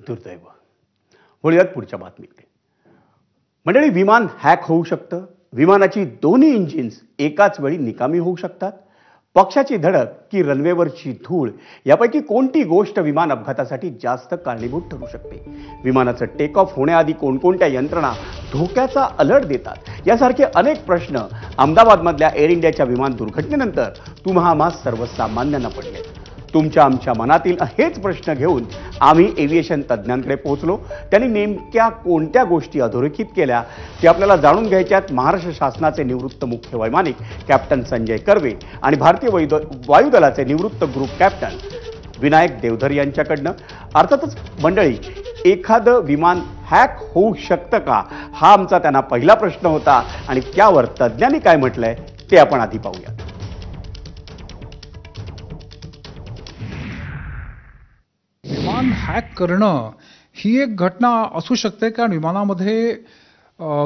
दुर्दैव. वळूयात पुढच्या बातमीकडे. मंडळी, विमान हॅक होऊ शकतं. विमानाची दोन्ही इंजिन्स एकाच वेळी निकामी होऊ शकतात. पक्षाची धडक की रनवेवरची धूळ यापैकी कोणती गोष्ट विमान अपघातासाठी जास्त कारणीभूत ठरू शकते? विमानाचं टेक ऑफ होण्याआधी कोणकोणत्या यंत्रणा धोक्याचा अलर्ट देतात? यासारखे अनेक प्रश्न अहमदाबादमधल्या एअर इंडियाच्या विमान दुर्घटनेनंतर तुम्हा सर्वसामान्यांना पडले. तुमच्या आमच्या मनातील हेच प्रश्न घेऊन आम्ही एव्हिएशन तज्ज्ञांकडे पोहोचलो. त्यांनी नेमक्या कोणत्या गोष्टी अधोरेखित केल्या ते आपल्याला जाणून घ्यायच्यात. महाराष्ट्र शासनाचे निवृत्त मुख्य वैमानिक कॅप्टन संजय कर्वे आणि भारतीय वायुदलाचे निवृत्त ग्रुप कॅप्टन विनायक देवधर यांच्याकडनं. अर्थातच मंडळी, एखादं विमान हॅक होऊ शकतं का, हा आमचा त्यांना पहिला प्रश्न होता आणि त्यावर तज्ज्ञांनी काय म्हटलंय ते आपण आधी पाहूया. विमान हॅक करणं ही एक घटना असू शकते, कारण विमानामध्ये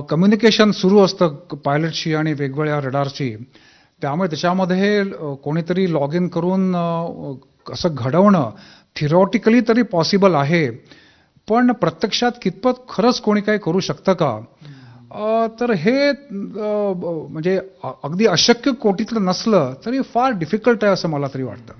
कम्युनिकेशन सुरू असतं पायलटशी आणि वेगवेगळ्या रडारशी. त्यामुळे त्याच्यामध्ये कोणीतरी लॉग इन करून असं घडवणं थिरॉटिकली तरी पॉसिबल आहे, पण प्रत्यक्षात कितपत खरंच कोणी काही करू शकतं का, तर हे म्हणजे अगदी अशक्य कोटीतलं नसलं तरी फार डिफिकल्ट आहे असं मला तरी वाटतं.